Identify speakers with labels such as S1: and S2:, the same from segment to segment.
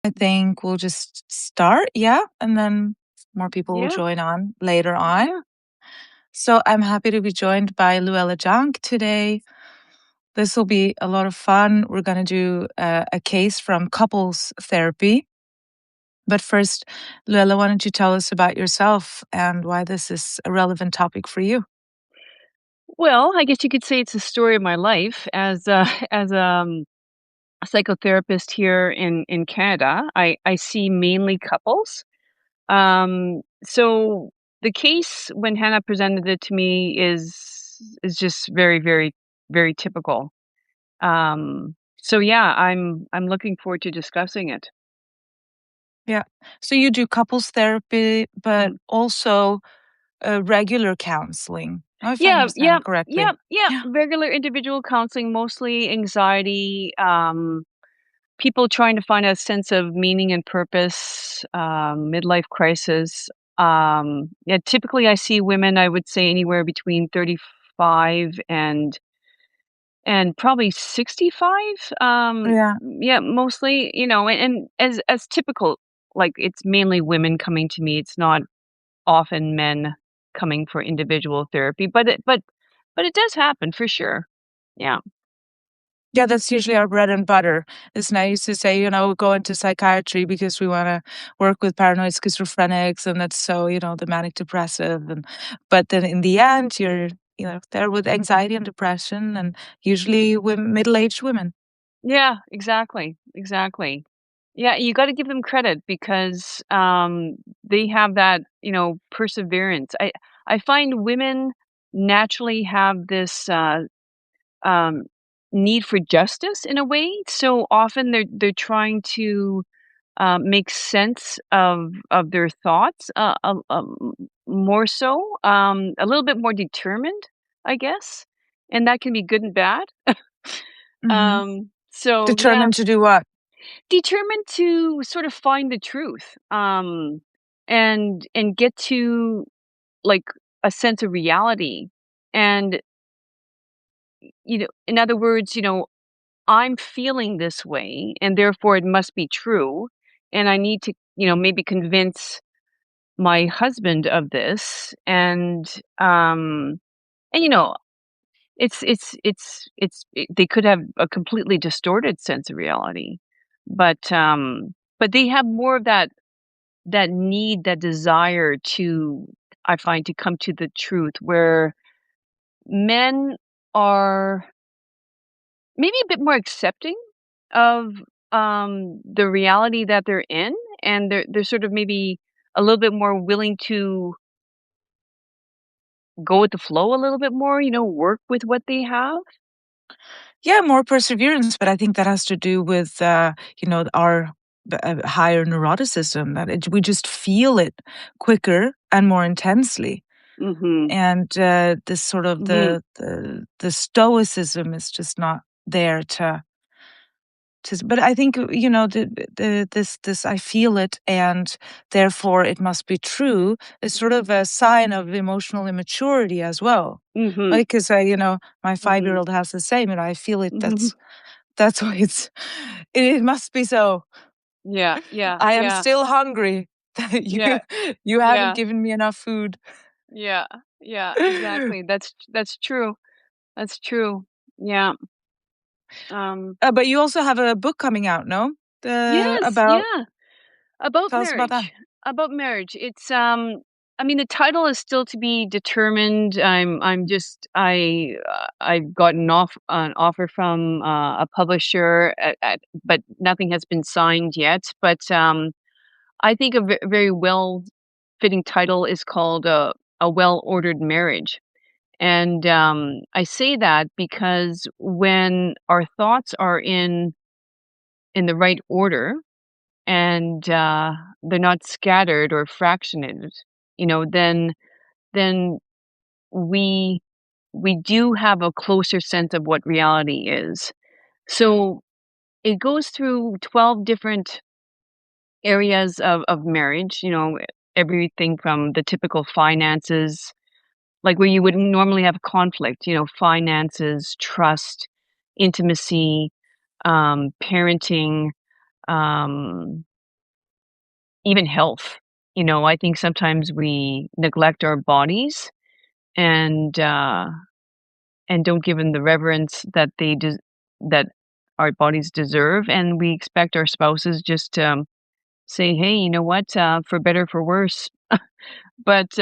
S1: I think we'll just start, yeah, and then more people will
S2: Yeah,
S1: join on later on.
S2: yeah.
S1: So I'm happy to be joined by Luella Jonk today. This will be a lot of fun. We're going to do a case from couples therapy. But first, Luella, why don't you tell us about yourself and why this is a relevant topic for you?
S2: Well, I guess you could say it's a story of my life as a psychotherapist here in Canada. I see mainly couples. So the case when Hannah presented it to me is just very typical. So yeah, I'm looking forward to discussing it.
S1: Yeah. So you do couples therapy, but
S2: Mm.
S1: also regular counseling, if I
S2: Yeah,
S1: understand
S2: yeah,
S1: it correctly.
S2: yeah, yeah.
S1: Yeah.
S2: Regular individual counseling, mostly anxiety, people trying to find a sense of meaning and purpose, midlife crisis. Yeah, typically I see women, I would say anywhere between 35 and probably 65.
S1: Yeah.
S2: Yeah, mostly, and as typical, like it's mainly women coming to me. It's not often men coming for individual therapy, but it does happen for sure. Yeah.
S1: Yeah, that's usually our bread and butter. Listen, I used to say, we go into psychiatry because we want to work with paranoid schizophrenics, and that's so, the manic depressive. But then in the end, you're, there with anxiety and depression, and usually middle-aged women.
S2: Yeah, exactly, exactly. Yeah, you gotta give them credit because, they have that, perseverance. I find women naturally have this, um, need for justice in a way, so often they're trying to, make sense of their thoughts, more so, a little bit more determined, I guess, and that can be good and bad.
S1: Hmm.
S2: So yeah.
S1: Determined to do what?
S2: Determined to sort of find the truth, and get to, like, a sense of reality, and, in other words, I'm feeling this way, and therefore it must be true, and I need to, maybe convince my husband of this, and, they could have a completely distorted sense of reality, but they have more of that need, that desire to, I find, to come to the truth, where men are maybe a bit more accepting of, the reality that they're in, and they're sort of maybe a little bit more willing to go with the flow a little bit more, work with what they have.
S1: Yeah, more perseverance, but I think that has to do with, our higher neuroticism, that we just feel it quicker and more intensely.
S2: Mhm.
S1: And this sort of
S2: Mhm.
S1: the stoicism is just not there but I think, this I feel it, and therefore it must be true, is sort of a sign of emotional immaturity as well.
S2: Mhm.
S1: Like, 'cause my
S2: Mhm.
S1: 5-year-old has the same, I feel it.
S2: Mhm.
S1: That's why it must be so.
S2: Yeah, yeah,
S1: I am
S2: yeah,
S1: still hungry.
S2: yeah,
S1: You haven't
S2: yeah,
S1: given me enough food.
S2: yeah, yeah, exactly. That's true. That's true. Yeah. Um,
S1: But you also have a book coming out, no?
S2: yes,
S1: About
S2: yeah. About
S1: Tell us about that.
S2: marriage. About marriage. It's I mean, the title is still to be determined. I'm just I've gotten off an offer from a publisher but nothing has been signed yet. But I think a very well fitting title is called a well-ordered marriage. And I say that because when our thoughts are in the right order, and they're not scattered or fractionated, then we we do have a closer sense of what reality is. So it goes through 12 different areas of marriage, everything from the typical finances, like where you would normally have conflict, finances, trust, intimacy, parenting, even health. I think sometimes we neglect our bodies and, uh, and don't give them the reverence that that our bodies deserve, and we expect our spouses just to say, "Hey, you know what? For better, for worse." But,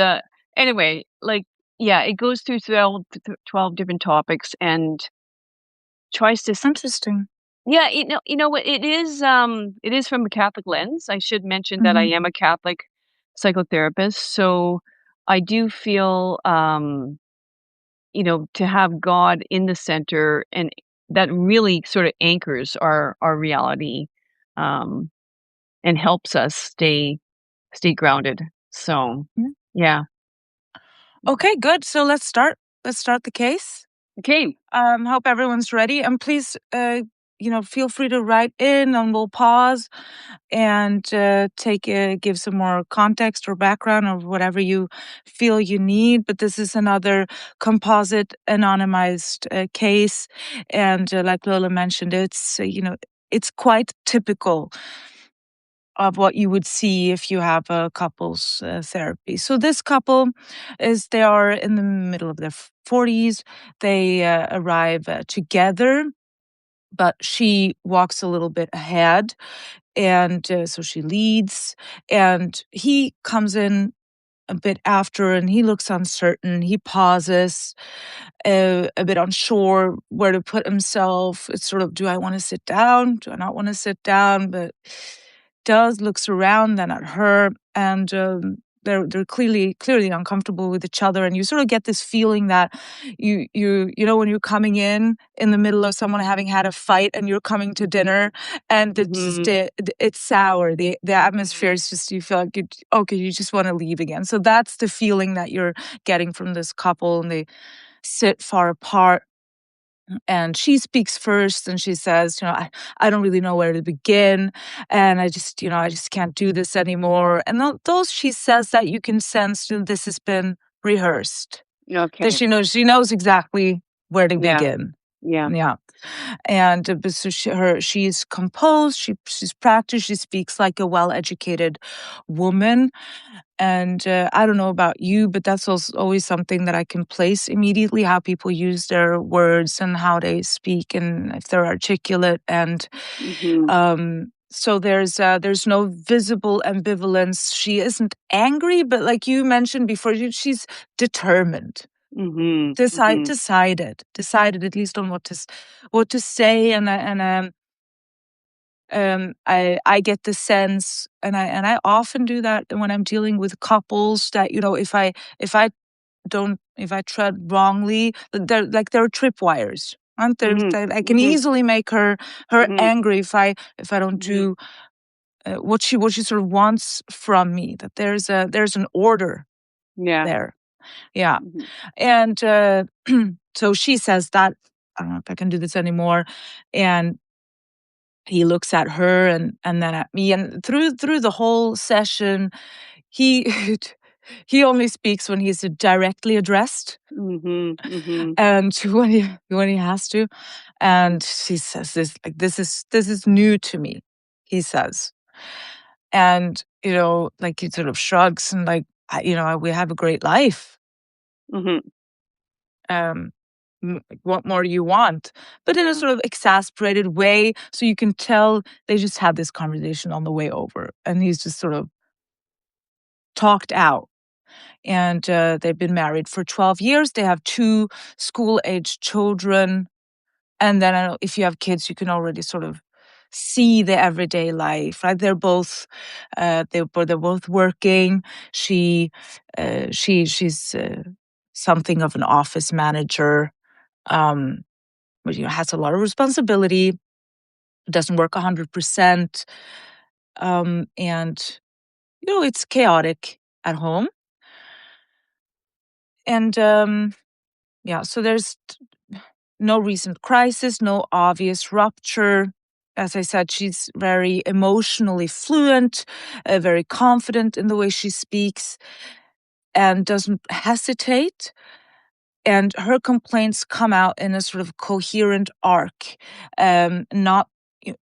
S2: anyway, like, yeah, it goes through 12 different topics and tries to
S1: Interesting.
S2: yeah, you know what, it is from a Catholic lens. I should mention that I
S1: Mhm.
S2: am a Catholic psychotherapist, so I do feel, to have God in the center, and that really sort of anchors our reality, um, and helps us stay grounded. So,
S1: Yeah.
S2: yeah.
S1: Okay, good. So let's start the case.
S2: Okay.
S1: Hope everyone's ready. And please, feel free to write in, and we'll pause and give some more context or background or whatever you feel you need. But this is another composite, anonymized case, and like Lola mentioned, it's quite typical of what you would see if you have a couples therapy. So this couple they are in the middle of their 40s. They arrive together, but she walks a little bit ahead, and so she leads, and he comes in a bit after, and he looks uncertain. He pauses, a bit unsure where to put himself. It's sort of, do I want to sit down? Do I not want to sit down? But does looks around, then at her, and they're clearly uncomfortable with each other, and you sort of get this feeling that when you're coming in the middle of someone having had a fight, and you're coming to dinner, and
S2: Mhm.
S1: it's sour. The atmosphere is just, you feel like you just want to leave again. So that's the feeling that you're getting from this couple, and they sit far apart. And she speaks first, and she says, I don't really know where to begin. And I just can't do this anymore. And those she says that you can sense, this has been rehearsed, that
S2: Okay.
S1: she knows exactly where to
S2: Yeah.
S1: begin.
S2: Yeah.
S1: Yeah. And but so she's composed, she's practiced, she speaks like a well-educated woman. And I don't know about you, but that's also always something that I can place immediately, how people use their words and how they speak and if they're articulate. And
S2: Mhm.
S1: so there's no visible ambivalence. She isn't angry, but like you mentioned before, she's determined.
S2: Mhm. Mhm.
S1: Decided at least on what to say. And I get the sense, and I often do that when I'm dealing with couples, that if I don't if I tread wrongly, there are tripwires, aren't there?
S2: Mhm.
S1: That I can
S2: Mhm.
S1: easily make her
S2: Mhm.
S1: angry if I don't
S2: Mhm.
S1: do what she sort of wants from me. That there's an order
S2: Yeah.
S1: there. Yeah.
S2: Mhm.
S1: And so she says that, I don't know if I can do this anymore. And he looks at her, and then at me, and through the whole session, he he only speaks when he's directly addressed,
S2: Mhm. Mhm.
S1: and when he has to. And she says this, like, this is new to me, he says. And like, he sort of shrugs, and like, we have a great life.
S2: Mhm.
S1: um like, what more do you want? But in a
S2: Yeah.
S1: sort of exasperated way, so you can tell they just had this conversation on the way over, and he's just sort of talked out. And they've been married for 12 years. They have two school-aged children. And then, I know, if you have kids, you can already sort of see the everyday life, right? They're both working. She's something of an office manager, um, but has a lot of responsibility, doesn't work 100%, and it's chaotic at home. And yeah, so there's no recent crisis, no obvious rupture. As I said, she's very emotionally fluent, very confident in the way she speaks, and doesn't hesitate. And her complaints come out in a sort of coherent arc, not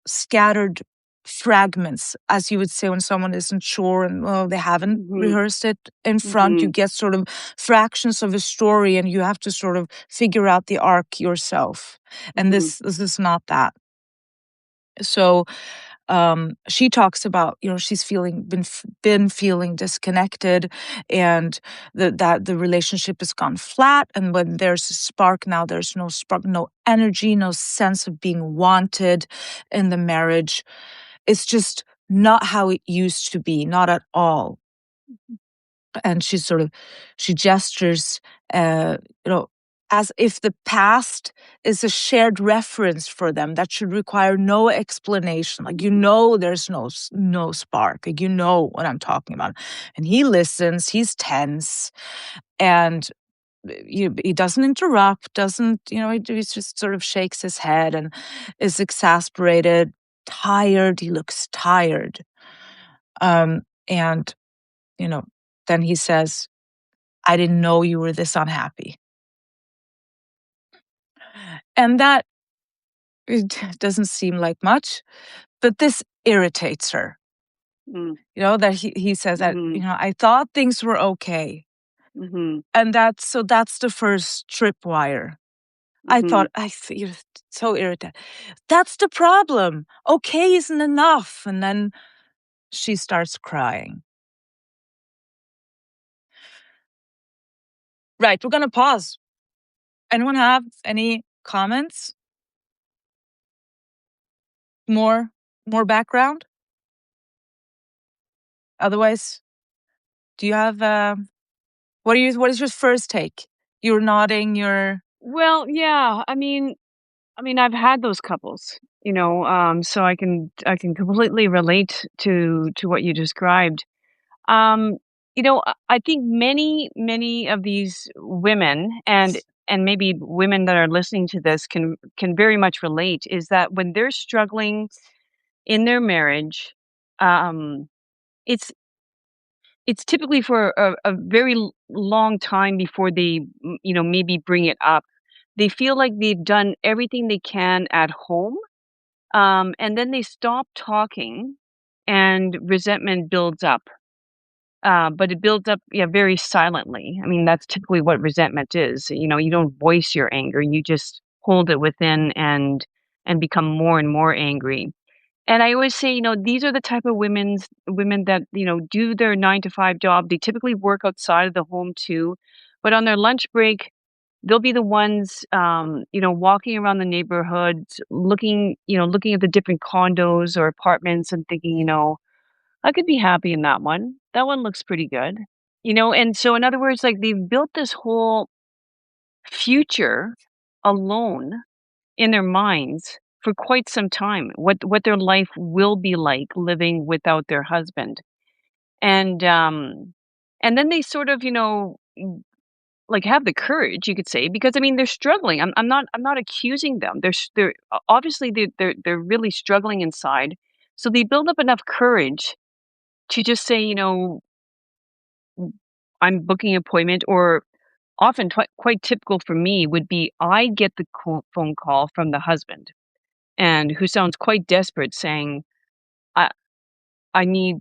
S1: scattered fragments, as you would say when someone isn't sure and, well, they haven't
S2: Mhm.
S1: rehearsed it in front. You
S2: Mhm.
S1: get sort of fractions of a story, and you have to sort of figure out the arc yourself. And
S2: Mhm.
S1: this is not that. So she talks about, she's been feeling disconnected, and that the relationship has gone flat, and when there's a spark, now there's no spark, no energy, no sense of being wanted in the marriage. It's just not how it used to be, not at all. And she gestures, uh, you know, as if the past is a shared reference for them that should require no explanation. Like, there's no spark. Like, what I'm talking about. And he listens. He's tense, and he doesn't interrupt. Doesn't he just sort of shakes his head and is exasperated, tired. He looks tired. And you know, then he says, "I didn't know you were this unhappy." And that, it doesn't seem like much, but this irritates her.
S2: Mm.
S1: That he says that,
S2: Mhm.
S1: "I thought things were okay."
S2: Mhm.
S1: And that's the first tripwire. I thought,
S2: Mhm.
S1: you're so irritated. That's the problem. Okay isn't enough. And then she starts crying. Right, we're gonna pause. Anyone have any comments? More more background? Otherwise, do you have what is your first take? You're nodding, you're
S2: Well, yeah, I've had those couples, so I can completely relate to what you described. Um, I think many of these women and maybe women that are listening to this can very much relate is that when they're struggling in their marriage, um, it's it's typically for a very long time before they maybe bring it up. They feel like they've done everything they can at home, and then they stop talking, and resentment builds up. But it builds up, yeah, very silently. I mean, that's typically what resentment is. You don't voice your anger; you just hold it within and become more and more angry. And I always say, these are the type of women that do their 9 to 5 job. They typically work outside of the home too, but on their lunch break, they'll be the ones, walking around the neighborhood, looking at the different condos or apartments and thinking, I could be happy in that one. That one looks pretty good. And so in other words, like they've built this whole future alone in their minds for quite some time, what their life will be like living without their husband. And then they sort of, like have the courage, you could say, because I mean they're struggling. I'm not accusing them. They're obviously they're really struggling inside. So they build up enough courage to just say, I'm booking an appointment, or often quite typical for me would be I get the phone call from the husband, and who sounds quite desperate, saying, "I I need,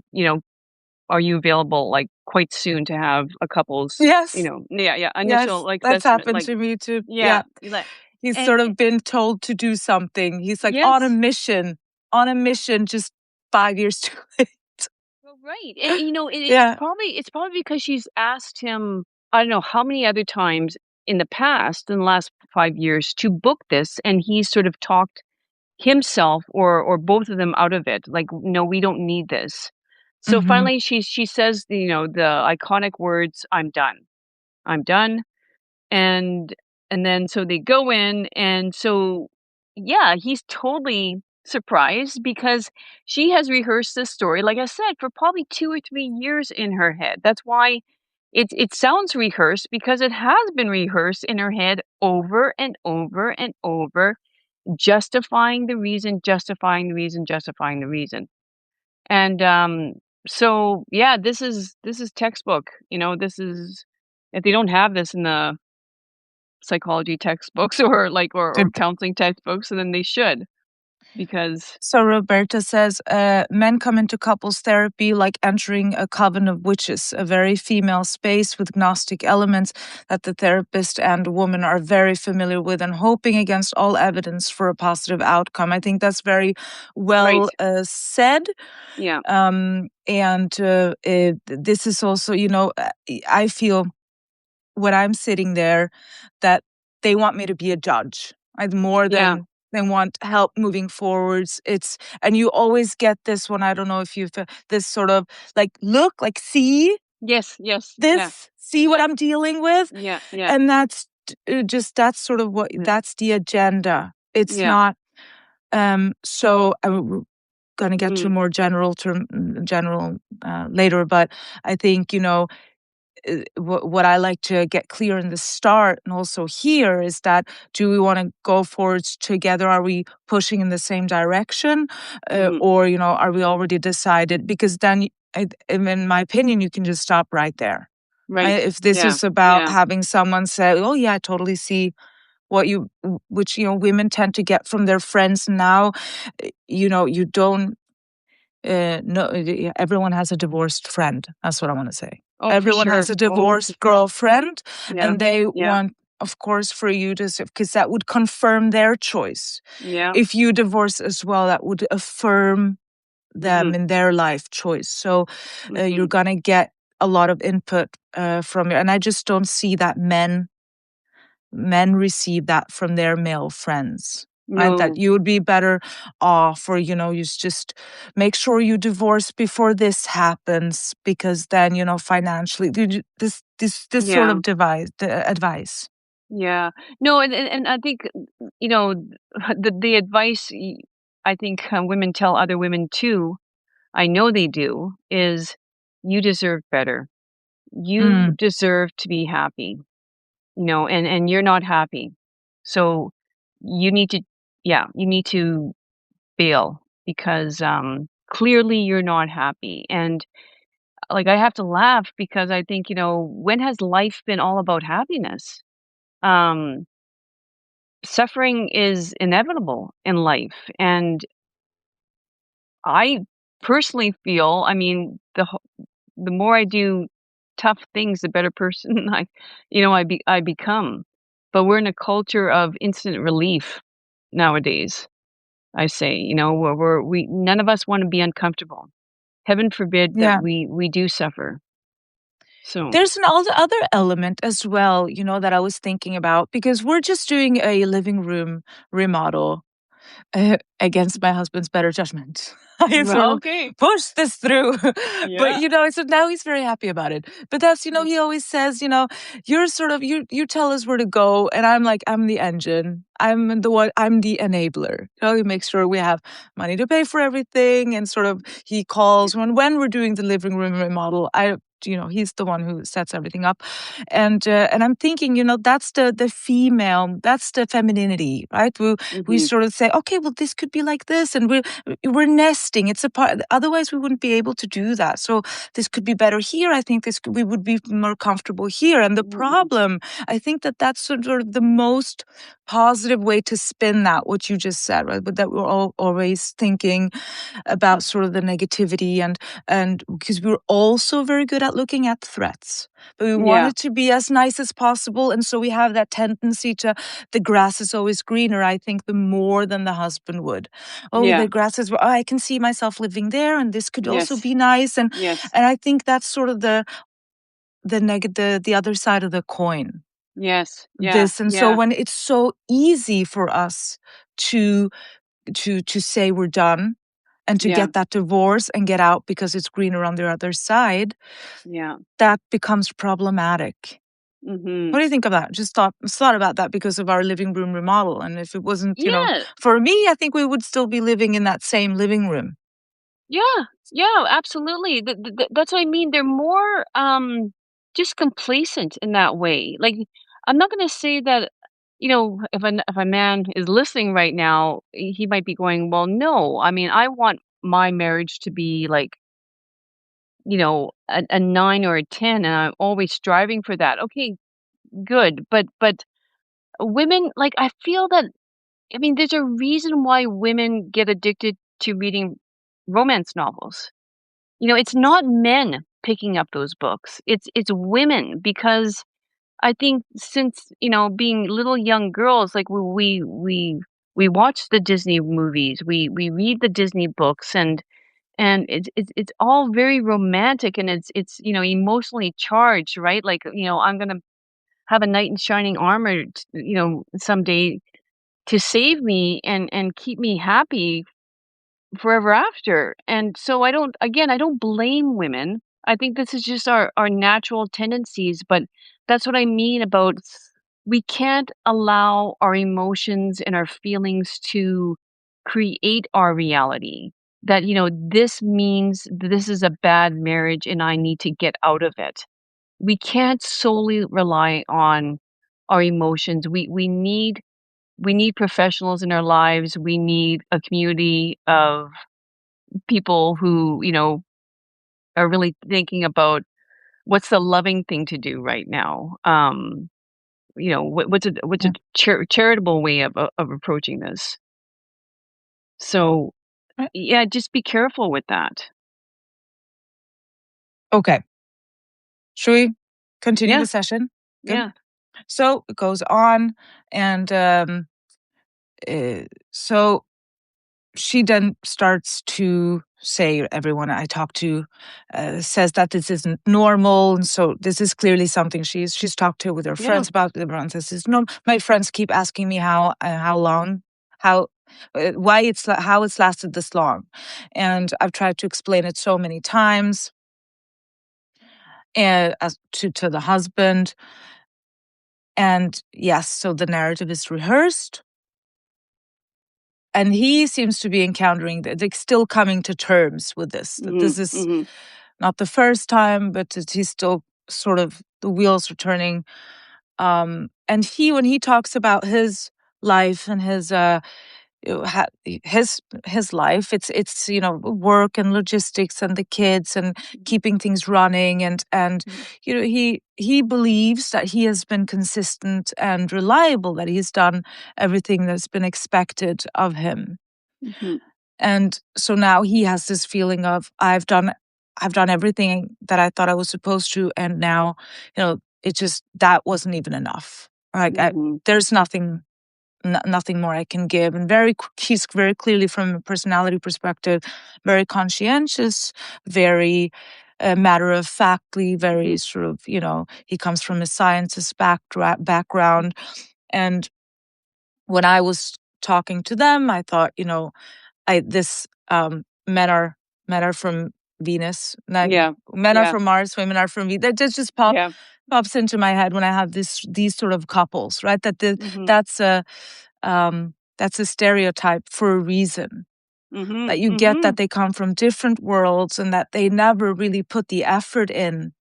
S2: are you available like quite soon to have a couple's,
S1: Yes,
S2: yeah, yeah, initial
S1: yes,
S2: like
S1: that's
S2: assessment,
S1: happened
S2: like,
S1: to me too.
S2: yeah,
S1: Yeah.
S2: you let,
S1: He's
S2: and
S1: sort of been told to do something. He's like
S2: yes,
S1: on a mission, just 5 years too late.
S2: well, right, and it's
S1: Yeah.
S2: probably because she's asked him, I don't know how many other times in the past, in the last 5 years, to book this, and he's sort of talked himself or both of them out of it, like, "No, we don't need this." So
S1: Mhm.
S2: finally she says, the iconic words, "I'm done. I'm done." And then so they go in, and so yeah, he's totally surprised because she has rehearsed this story, like I said, for probably 2 or 3 years in her head. That's why it sounds rehearsed, because it has been rehearsed in her head over and over and over, justifying the reason, justifying the reason, justifying the reason. And so yeah, this is textbook. This is, if they don't have this in the psychology textbooks or like or
S1: They
S2: counseling textbooks, and then they should. because
S1: So Roberta says, men come into couples therapy like entering a coven of witches, a very female space with Gnostic elements that the therapist and woman are very familiar with and hoping against all evidence for a positive outcome. I think that's very
S2: right.
S1: well said.
S2: Yeah.
S1: And this is also, I feel when I'm sitting there that they want me to be a judge. I more
S2: Yeah.
S1: than want help moving forwards. And you always get this one. I don't know if you've this sort of like look, like
S2: Yes, yes. Yeah.
S1: see what I'm dealing with,
S2: Yeah, yeah.
S1: and that's sort of what
S2: Yeah.
S1: that's the agenda. It's
S2: Yeah.
S1: not. So I'm going to get to
S2: Mhm.
S1: more general later, but I think what I like to get clear in the start and also here is that do we want to go forwards together? Are we pushing in the same direction,
S2: Mhm.
S1: or are we already decided? Because then, in my opinion, you can just stop right there.
S2: Right.
S1: If this
S2: Yeah.
S1: is about
S2: Yeah.
S1: having someone say, "Oh yeah, I totally see what which women tend to get from their friends now," you don't no, everyone has a divorced friend. That's what I want to say.
S2: Oh, for
S1: Everyone has
S2: sure.
S1: a divorced girlfriend,
S2: Yeah.
S1: and they
S2: Yeah.
S1: want, of course, for you to, because that would confirm their choice.
S2: Yeah.
S1: If you divorce as well, that would affirm them
S2: Mhm.
S1: in their life choice. So you're
S2: Mhm.
S1: gonna get a lot of input from you, and I just don't see that men receive that from their male friends. That
S2: No.
S1: you would be better off, or you just make sure you divorce before this happens, because then financially this sort
S2: Yeah.
S1: of advice.
S2: Yeah. No, and I think, you know, the advice I think women tell other women too, I know they do, is you deserve better. You
S1: Mm,
S2: deserve to be happy, and you're not happy. So you need to, yeah, you need to bail because clearly you're not happy. And like I have to laugh because I think, when has life been all about happiness? Um Suffering is inevitable in life, and I personally feel, I mean, the more I do tough things, the better person I become. But we're in a culture of instant relief nowadays. I say, where we none of us want to be uncomfortable. Heaven forbid that
S1: yeah.
S2: we do suffer. So,
S1: There's an other element as well, that I was thinking about, because we're just doing a living room remodel against my husband's better judgment. I sort
S2: well,
S1: of
S2: okay,
S1: pushed this through, but
S2: yeah,
S1: so now he's very happy about it. But that's he always says, you're sort of you tell us where to go, and I'm like I'm the engine. I'm the enabler. He makes sure we have money to pay for everything, and sort of he calls when we're doing the living room remodel. He's the one who sets everything up, and I'm thinking, that's the female, that's the femininity, right? We
S2: hmm,
S1: sort of say, okay, well, this could be like this, and we're nesting. It's a part. Otherwise, we wouldn't be able to do that. So this could be better here. I think we would be more comfortable here. And the
S2: hmm,
S1: problem, I think that's sort of the most positive way to spin that. What you just said, right? But that we're all always thinking about sort of the negativity, and because we're also very good at looking at threats, but we want
S2: yeah,
S1: it to be as nice as possible, and so we have that tendency to the grass is always greener. I think the more than the husband would. Oh,
S2: yeah,
S1: the grass is, oh, I can see myself living there, and this could also
S2: yes,
S1: be nice, and
S2: yes,
S1: and I think that's sort of the other side of the coin.
S2: yes, yeah,
S1: This, and so
S2: yeah,
S1: when it's so easy for us to to say we're done and to
S2: yeah,
S1: get that divorce and get out because it's greener on the other side,
S2: yeah,
S1: that becomes problematic.
S2: hmm,
S1: What do you think of that? Just thought about that because of our living room remodel, and if it wasn't,
S2: yeah.
S1: for me, I think we would still be living in that same living room.
S2: Yeah, yeah, absolutely. That's what I mean. They're more just complacent in that way. Like I'm not going to say that, if a man is listening right now, he might be going, "Well, no. I mean, I want my marriage to be like, a 9 or a 10 and I'm always striving for that." Okay, good. But women, like I feel that I mean, there's a reason why women get addicted to reading romance novels. You know, it's not men picking up those books. It's women because I think since, being little young girls, like we watch the Disney movies, we read the Disney books, and it's all very romantic, and it's emotionally charged, right? Like, I'm gonna have a knight in shining armor, someday to save me and keep me happy forever after. And so I don't blame women. I think this is just our natural tendencies, but that's what I mean about we can't allow our emotions and our feelings to create our reality. That, this means this is a bad marriage and I need to get out of it. We can't solely rely on our emotions. We need professionals in our lives. We need a community of people who, are really thinking about what's the loving thing to do right now. What's a
S1: Yeah.
S2: charitable way of approaching this. So
S1: Right.
S2: yeah, just be careful with that.
S1: Okay. Should we continue
S2: Yeah,
S1: the session? Good.
S2: yeah,
S1: So it goes on, and so she then starts to say everyone I talk to says that this isn't normal, and so this is clearly something she's talked to with her
S2: yeah.
S1: friends about. Everyone says this no. My friends keep asking me how long, how why how it's lasted this long, and I've tried to explain it so many times, and as to the husband. And yes, so the narrative is rehearsed, and he seems to be encountering like still coming to terms with this. That
S2: Mhm,
S1: this is
S2: mhm,
S1: not the first time, but that he's still sort of the wheels are turning. And when he talks about his life and his his life, it's work and logistics and the kids and keeping things running, and
S2: mhm,
S1: he believes that he has been consistent and reliable, that he's done everything that's been expected of him.
S2: mhm,
S1: And so now he has this feeling of I've done everything that I thought I was supposed to, and now, it just that wasn't even enough. Like
S2: mhm,
S1: there's nothing more I can give. And he's very clearly from a personality perspective, very conscientious, very matter of factly, very
S2: mhm,
S1: sort of he comes from a scientist background, and when I was talking to them, I thought, I this men are from Venus,
S2: yeah,
S1: men are
S2: yeah,
S1: from Mars, women are from Venus. That just
S2: yeah.
S1: pops into my head when I have these sort of couples, right?
S2: Mhm,
S1: That's a stereotype for a reason.
S2: mhm,
S1: That you get that
S2: mhm,
S1: they come from different worlds and that they never really put the effort in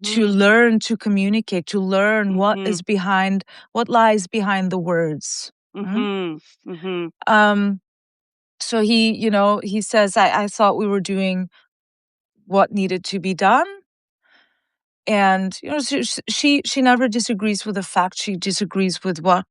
S1: to
S2: mhm,
S1: learn to communicate, to learn
S2: mhm,
S1: what lies behind the words. Mm?
S2: mhm, mhm,
S1: Um, so he says, I thought we were doing what needed to be done. And she never disagrees with the fact, she disagrees with what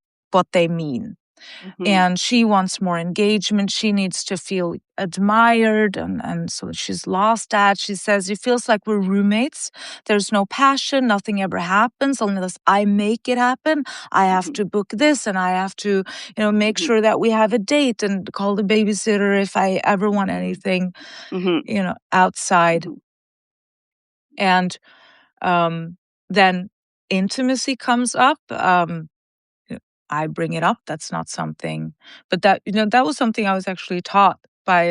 S1: they mean.
S2: mhm,
S1: And she wants more engagement, she needs to feel admired, and so she's lost that. She says it feels like we're roommates, there's no passion, nothing ever happens unless I make it happen. I have
S2: mhm,
S1: to book this, and I have to make
S2: mhm,
S1: sure that we have a date and call the babysitter if I ever want anything
S2: mhm,
S1: outside.
S2: mhm,
S1: And then intimacy comes up. Yeah, I bring it up. That's not something, but that was something I was actually taught by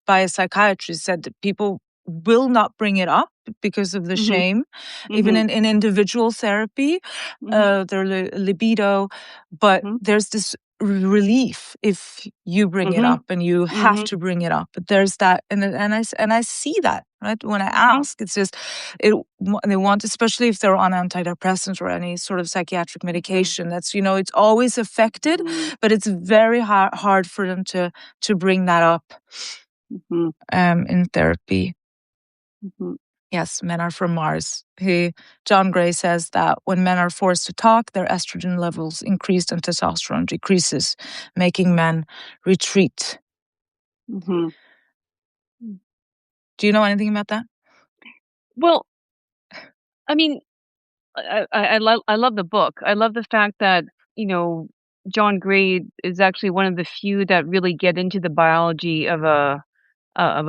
S1: a psychiatrist. Said that people will not bring it up because of the
S2: mhm,
S1: shame, even
S2: mhm,
S1: in individual therapy,
S2: mhm,
S1: their libido. But
S2: mhm,
S1: there's this relief if you bring it up,
S2: mhm,
S1: and you have
S2: mhm,
S1: to bring it up. But there's that, and I see that, right, when I
S2: mhm,
S1: ask. It's just they want, especially if they're on antidepressants or any sort of psychiatric
S2: mhm,
S1: medication, that's it's always affected,
S2: mhm,
S1: but it's very hard for them to bring that up
S2: mhm,
S1: in therapy.
S2: mhm.
S1: Yes, men are from Mars. John Gray says that when men are forced to talk, their estrogen levels increase and testosterone decreases, making men retreat.
S2: Mhm.
S1: Do you know anything about that?
S2: Well, I mean, I love the book. I love the fact that, you know, John Gray is actually one of the few that really get into the biology of a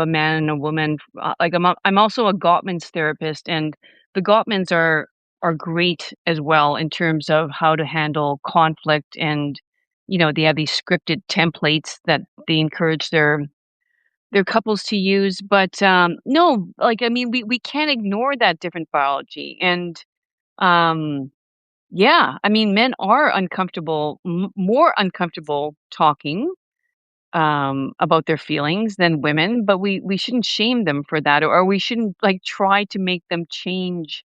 S2: man and a woman. Like I'm also a Gottman's therapist, and the Gottmans are great as well in terms of how to handle conflict, and you know they have these scripted templates that they encourage their couples to use. But no, like I mean, we can't ignore that different biology, and um, yeah, I mean, men are uncomfortable, more uncomfortable talking about their feelings than women, but we shouldn't shame them for that, or we shouldn't like try to make them change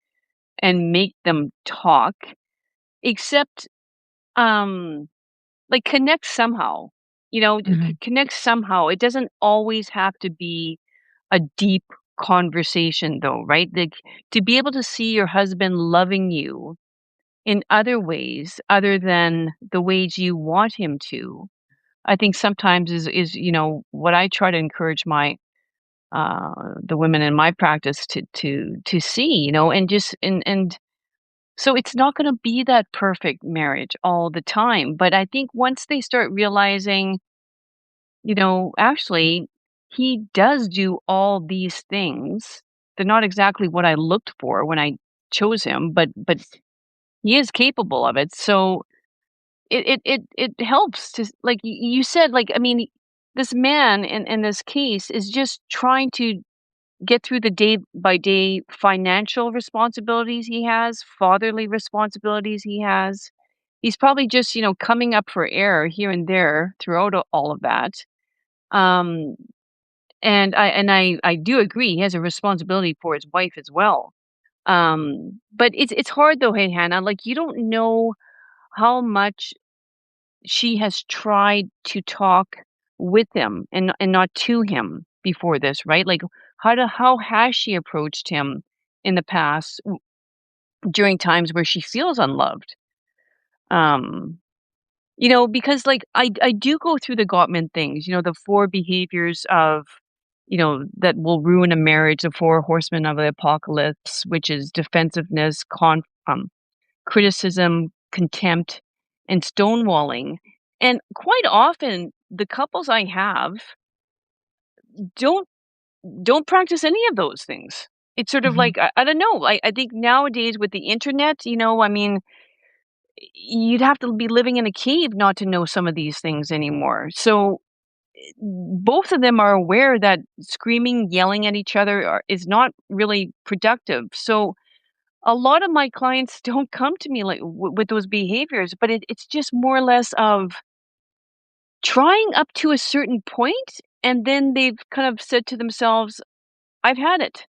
S2: and make them talk, except um like connect somehow. You know,
S1: Mhm.
S2: connect somehow. It doesn't always have to be a deep conversation though, right? Like to be able to see your husband loving you in other ways other than the ways you want him to. I think sometimes is you know what I try to encourage my the women in my practice to see, you know, and just and so it's not going to be that perfect marriage all the time, but I think once they start realizing, you know, actually he does do all these things. They're not exactly what I looked for when I chose him, but he is capable of it. So it helps to like you said, like I mean, this man in this case is just trying to get through the day by day financial responsibilities he has, fatherly responsibilities he has. He's probably just, you know, coming up for air here and there throughout all of that. Um, and I do agree he has a responsibility for his wife as well. But it's hard though, hey Hannah, like you don't know how much she has tried to talk with him and not to him before this, right? Like how has she approached him in the past during times where she feels unloved? Um, you know, because like I do go through the Gottman things, you know, the four behaviors of you know that will ruin a marriage, the four horsemen of the apocalypse, which is defensiveness, criticism, contempt, and stonewalling. And quite often, the couples I have don't don't practice any of those things. It's sort of
S1: Mhm.
S2: like I don't know. I think nowadays with the internet, you know, I mean, you'd have to be living in a cave not to know some of these things anymore. So both of them are aware that screaming, yelling at each other is not really productive. So a lot of my clients don't come to me like with those behaviors, but it's just more or less of trying up to a certain point, and then they've kind of said to themselves, "I've had it,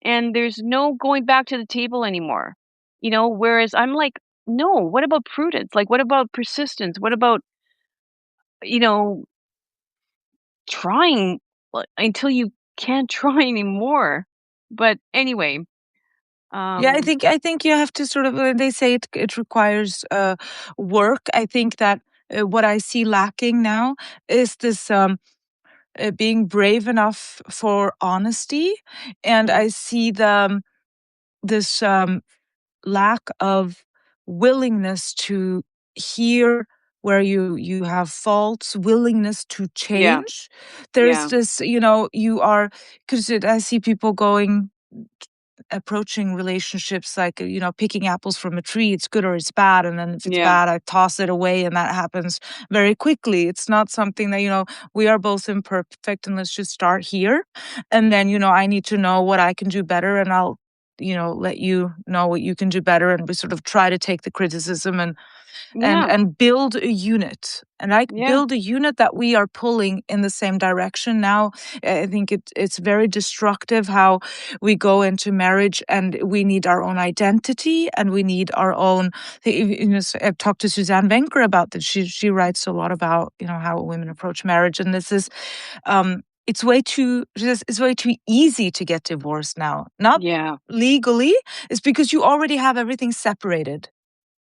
S2: and there's no going back to the table anymore." You know, whereas I'm like, "No, what about prudence? Like, what about persistence? What about, you know, trying until you can't try anymore?" But anyway,
S1: Yeah, I
S2: um,
S1: think I think you have to sort of. They say it requires work. I think that what I see lacking now is this being brave enough for honesty, and
S2: mm,
S1: I see this lack of willingness to hear where you have faults, willingness to
S2: yeah,
S1: change. There's
S2: yeah,
S1: this, you know, you are because I see people going approaching relationships like you know picking apples from a tree. It's good or it's bad, and then if it's
S2: yeah,
S1: bad I toss it away, and that happens very quickly. It's not something that, you know, we are both imperfect and let's just start here, and then, you know, I need to know what I can do better, and I'll, you know, let you know what you can do better, and we sort of try to take the criticism
S2: yeah,
S1: and build a unit, and I
S2: yeah,
S1: build a unit that we are pulling in the same direction. Now I think it's very destructive how we go into marriage and we need our own identity and we need our own, you know, I've talked to Suzanne Venker about this. She writes a lot about, you know, how women approach marriage, and this is it's way too easy to get divorced now. Not
S2: Yeah.
S1: legally, it's because you already have everything separated.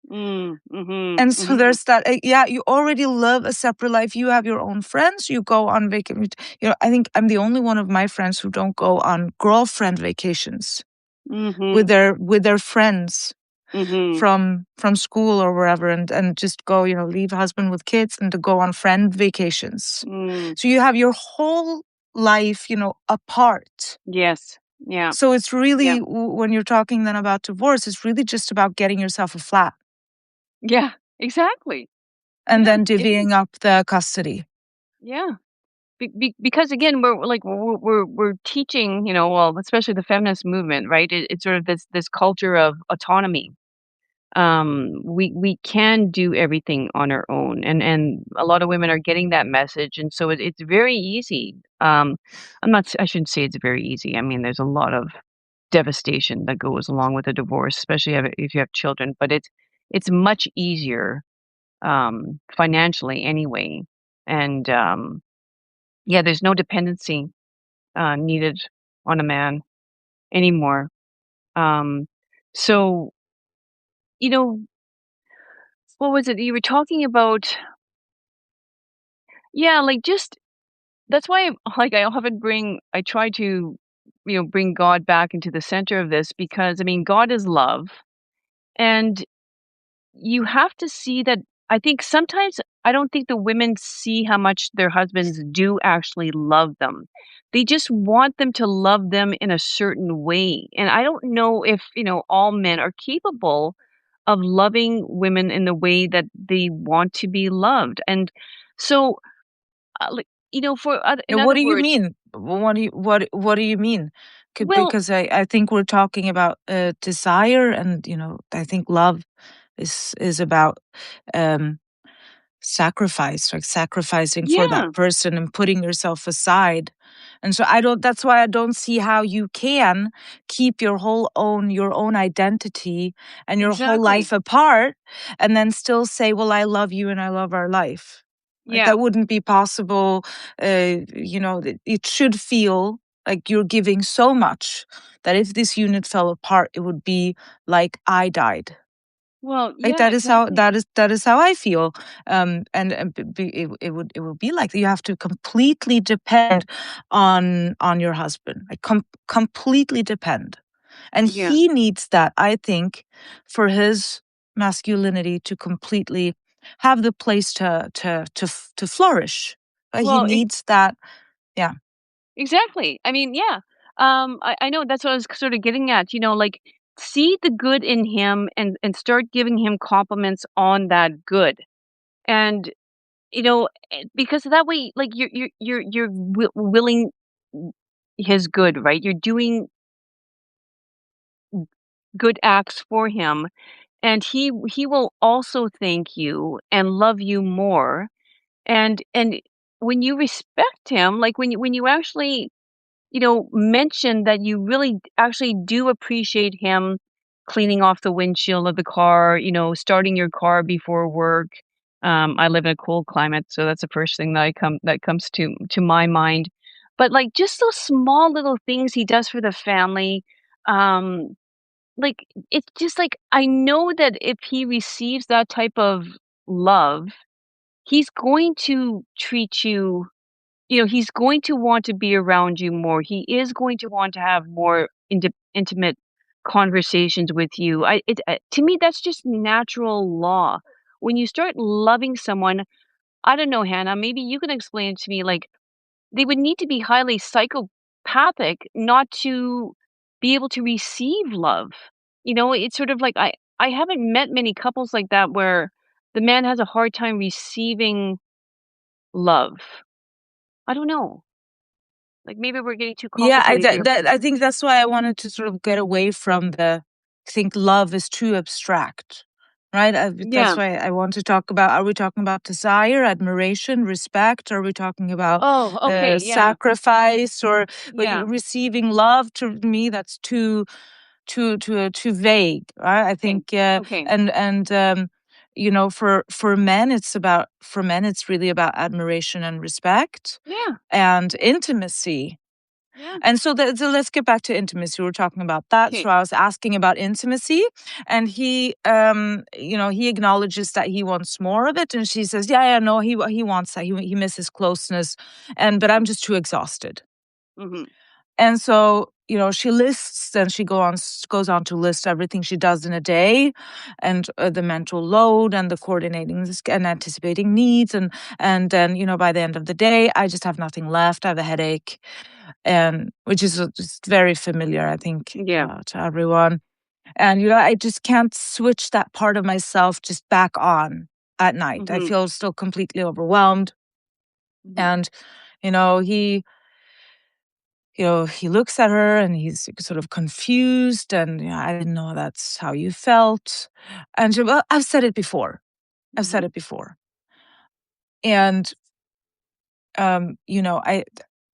S2: Mhm.
S1: And so
S2: Mhm.
S1: there's that, yeah, you already live a separate life. You have your own friends. You go on vacation. I think I'm the only one of my friends who don't go on girlfriend vacations with
S2: Mhm.
S1: their friends
S2: Mhm.
S1: from school or wherever, and just go, leave husband with kids and to go on friend vacations.
S2: Mm.
S1: So you have your whole life, apart.
S2: Yes. Yeah.
S1: So it's
S2: Yeah.
S1: really, when you're talking then about divorce, it's really just about getting yourself a flat
S2: Yeah. Exactly.
S1: and
S2: Yeah,
S1: then
S2: it is.
S1: divvying up the custody.
S2: Yeah. Because again, we're teaching, well, especially the feminist movement, right? It's sort of this culture of autonomy. We can do everything on our own, and a lot of women are getting that message, and so it's very easy. I shouldn't say it's very easy. I mean, there's a lot of devastation that goes along with a divorce, especially if you have children. But it's much easier financially anyway, and yeah, there's no dependency needed on a man anymore. Um, so you know, what was it you were talking about? Yeah, like just that's why I try to bring God back into the center of this because I mean God is love, and you have to see that. I think sometimes I don't think the women see how much their husbands do actually love them. They just want them to love them in a certain way. And I don't know if, all men are capable of loving women in the way that they want to be loved. And so, like, in
S1: What
S2: other
S1: do you
S2: words,
S1: mean? What do you mean?
S2: well,
S1: Because I think we're talking about desire, and I think love is about um sacrifice, like sacrificing for that
S2: yeah,
S1: person and putting yourself aside. And so I don't that's why I don't see how you can keep your own identity and your whole
S2: exactly.
S1: life apart and then still say, well, I love you and I love our life. Right?
S2: Yeah.
S1: That wouldn't be possible. It should feel like you're giving so much that if this unit fell apart, it would be like I died.
S2: Well,
S1: Like
S2: yeah, exactly.
S1: that is how I feel, and it would be like you have to completely depend on your husband, like completely depend, and
S2: Yeah.
S1: he needs that, I think, for his masculinity to completely have the place to flourish. He
S2: Well,
S1: needs that, yeah.
S2: exactly. I mean, yeah. I know that's what I was sort of getting at. Like see the good in him and start giving him compliments on that good. And because that way, like you're willing his good, right? You're doing good acts for him, and he will also thank you and love you more. And when you respect him, like when you actually mention that you really actually do appreciate him cleaning off the windshield of the car, starting your car before work. I live in a cold climate, so that's the first thing that comes to my mind. But like just those small little things he does for the family, um, like it's just like I know that if he receives that type of love, he's going to treat you he's going to want to be around you more. He is going to want to have more intimate conversations with you. To me, that's just natural law. When you start loving someone, I don't know, Hannah, maybe you can explain it to me. Like, they would need to be highly psychopathic not to be able to receive love. It's sort of like I haven't met many couples like that where the man has a hard time receiving love. I don't know. Like, maybe we're getting too
S1: Yeah,
S2: complicated here.
S1: I think that's why I wanted to sort of get away from I think love is too abstract, right? That's
S2: Yeah.
S1: why I want to talk about, are we talking about desire, admiration, respect? Are we talking about
S2: Oh, okay, yeah,
S1: sacrifice or
S2: yeah.
S1: receiving love? To me, that's too vague, right? I
S2: Okay,
S1: think,
S2: okay.
S1: and for men it's really about admiration and respect
S2: Yeah.
S1: and intimacy.
S2: Yeah.
S1: And so let's get back to intimacy. We're talking about that. So
S2: Okay.
S1: I was asking about intimacy, and he acknowledges that he wants more of it, and she says, "Yeah, yeah, no, he wants that. He misses closeness, but I'm just too exhausted."
S2: Mhm.
S1: And so, she lists and she goes on to list everything she does in a day, and the mental load and the coordinating and anticipating needs, and then, by the end of the day, I just have nothing left. I have a headache, and which is just very familiar, I think,
S2: Yeah.
S1: to everyone. And I just can't switch that part of myself just back on at night. I
S2: Mhm.
S1: feel still completely overwhelmed,
S2: Mhm.
S1: and you know he he looks at her and he's sort of confused, and I didn't know that's how you felt. And she, well, I've said it before. I've said
S2: Mhm.
S1: it before. And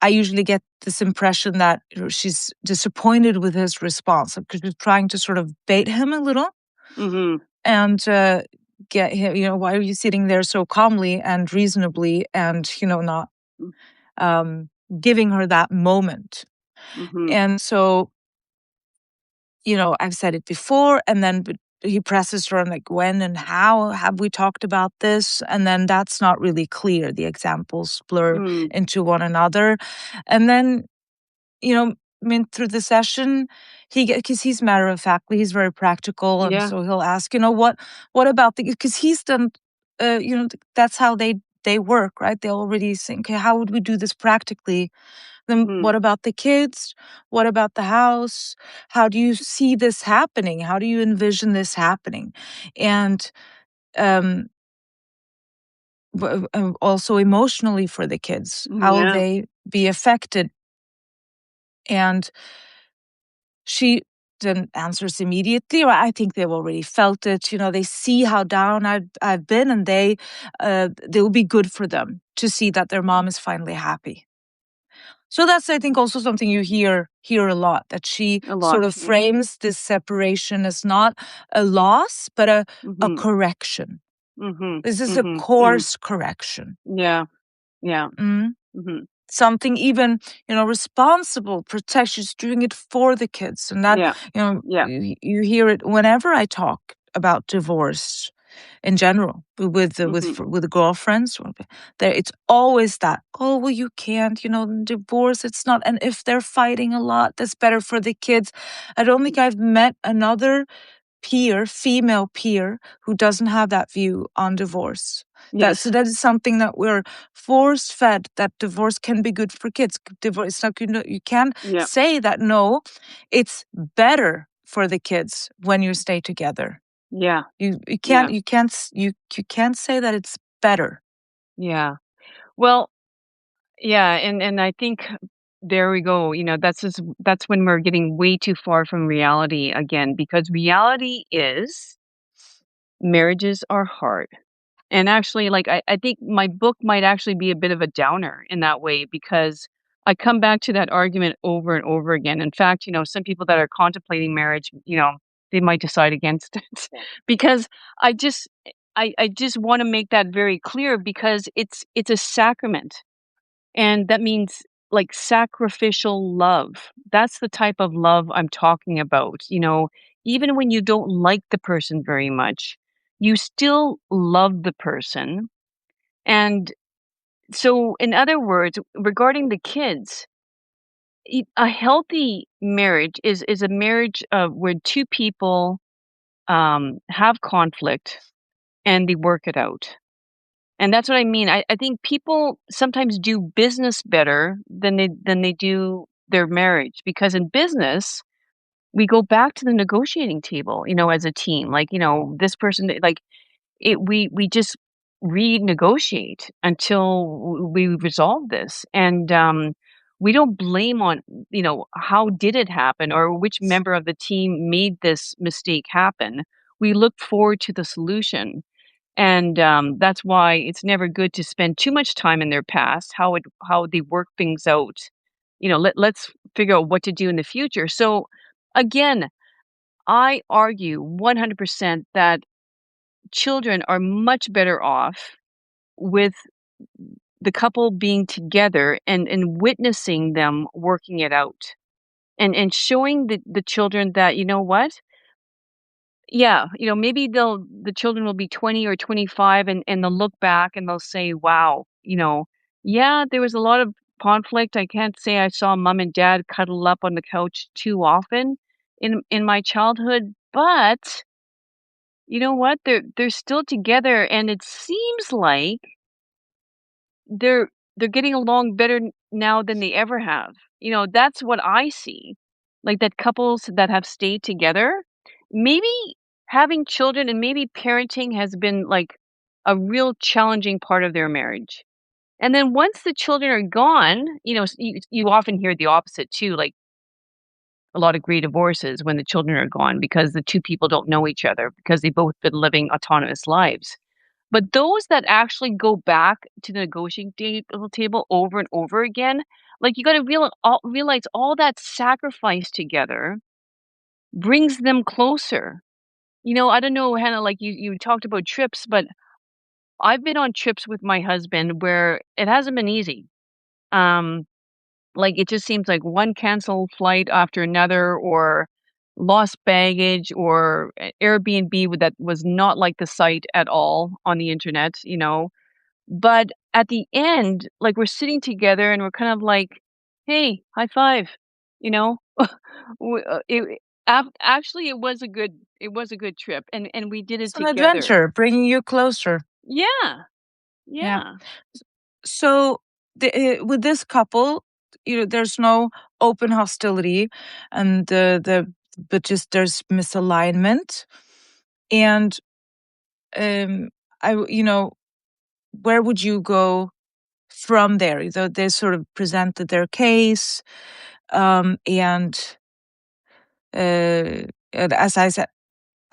S1: I usually get this impression that she's disappointed with his response because she's trying to sort of bait him a little
S2: Mhm.
S1: and get him, why are you sitting there so calmly and reasonably and, not um, giving her that moment.
S2: Mhm.
S1: And so I've said it before, and then he presses her on like, when and how have we talked about this? And then that's not really clear. The examples blur
S2: Mm.
S1: into one another. And then, through the session, because he's matter of factly, he's very practical. And
S2: Yeah.
S1: so he'll ask, what about because he's done, that's how they work, right? They already think, okay, how would we do this practically? Then
S2: Mm.
S1: what about the kids? What about the house? How do you see this happening? How do you envision this happening? And um, also emotionally for the kids, how will
S2: Yeah.
S1: they be affected? And she then answers immediately, or I think they've already felt it. They see how down I've been, and they will be good for them to see that their mom is finally happy. So that's, I think, also something you hear a lot, that she
S2: A
S1: sort
S2: lot.
S1: of
S2: Yeah.
S1: frames this separation as not a loss, but a
S2: Mhm.
S1: correction.
S2: Mhm.
S1: This is a
S2: Mhm. Mm.
S1: course correction.
S2: Yeah. Yeah.
S1: Mm?
S2: Mhm.
S1: Something even, responsible, protect. She's doing it for the kids. And that,
S2: Yeah. Yeah.
S1: you hear it whenever I talk about divorce in general
S2: Mhm.
S1: with the girlfriends. There it's always that, oh well, you can't, divorce, it's not, and if they're fighting a lot, that's better for the kids. I don't think I've met another female peer, who doesn't have that view on divorce. So
S2: Yes.
S1: that is something that we're force fed, that divorce can be good for kids. Divorce, it's not, you can't
S2: Yeah.
S1: say that. No, it's better for the kids when you stay together.
S2: Yeah.
S1: You
S2: Yeah.
S1: you can't say that it's better.
S2: Yeah. Well, yeah, and I think there we go. That's when we're getting way too far from reality again, because reality is marriages are hard. And actually, like, I think my book might actually be a bit of a downer in that way, because I come back to that argument over and over again. In fact, some people that are contemplating marriage, they might decide against it because I just I just want to make that very clear, because it's a sacrament. And that means, like, sacrificial love. That's the type of love I'm talking about. Even when you don't like the person very much, you still love the person. And so, in other words, regarding the kids, a healthy marriage is a marriage where two people have conflict and they work it out. And that's what I mean. I think people sometimes do business better than they do their marriage, because in business, we go back to the negotiating table, as a team. Like, this person, like, we just renegotiate until we resolve this. And we don't blame on, how did it happen, or which member of the team made this mistake happen. We look forward to the solution. And that's why it's never good to spend too much time in their past, how they work things out. Let's figure out what to do in the future. So again, I argue 100% that children are much better off with the couple being together and witnessing them working it out and showing the children that, you know what? Yeah, maybe the children will be 20 or 25 and they'll look back and they'll say, "Wow, yeah, there was a lot of conflict. I can't say I saw mom and dad cuddle up on the couch too often in my childhood, but you know what? They're still together and it seems like they're getting along better now than they ever have." That's what I see. Like that couples that have stayed together, maybe having children and maybe parenting has been like a real challenging part of their marriage. And then once the children are gone, you often hear the opposite too, like a lot of gray divorces when the children are gone because the two people don't know each other because they've both been living autonomous lives. But those that actually go back to the negotiating table over and over again, like, you gotta realize all that sacrifice together brings them closer. I don't know, Hannah, like, you talked about trips, but I've been on trips with my husband where it hasn't been easy. Um, like, it just seems like one canceled flight after another or lost baggage or Airbnb that was not like the site at all on the internet. But at the end, like, we're sitting together and we're kind of like, "Hey, high five," you know? It actually, it was a good trip, and we did it
S1: It's an
S2: together.
S1: adventure bringing you closer.
S2: Yeah,
S1: Yeah.
S2: yeah.
S1: So with this couple, there's no open hostility, and but just there's misalignment, and um, where would you go from there? They sort of presented their case, and as I said,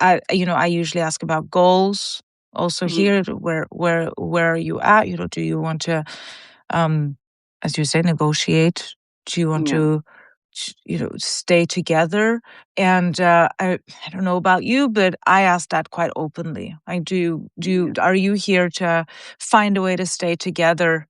S1: I usually ask about goals. Also
S2: Mhm.
S1: here, where are you at? Do you want to, um, as you say, negotiate? Do you want
S2: Yeah,
S1: to, stay together? And I don't know about you, but I ask that quite openly. I do.
S2: yeah.
S1: Are you here to find a way to stay together,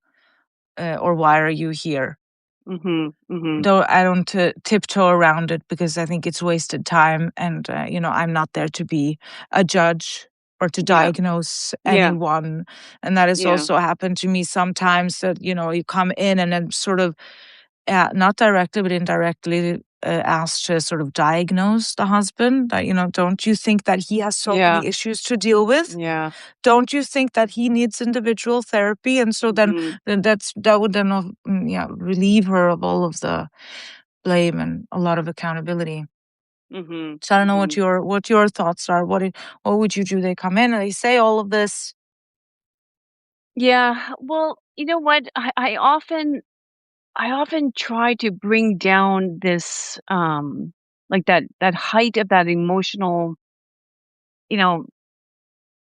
S1: or why are you here?
S2: Mhm, mhm.
S1: Though I don't tiptoe around it because I think it's wasted time, and I'm not there to be a judge or to
S2: Yeah,
S1: diagnose
S2: yeah,
S1: anyone. And that has
S2: yeah,
S1: also happened to me sometimes, that you come in and then sort of, not directly but indirectly, asked to sort of diagnose the husband. That, don't you think that he has so
S2: yeah,
S1: many issues to deal with?
S2: yeah.
S1: Don't you think that he needs individual therapy? And so then,
S2: Mhm,
S1: that would then, yeah, relieve her of all of the blame and a lot of accountability.
S2: mhm,
S1: So I don't know
S2: mhm.
S1: what your thoughts are. What would you do? They come in and they say all of this.
S2: Yeah, well, you know what? I often try to bring down this, like that height of that emotional, you know,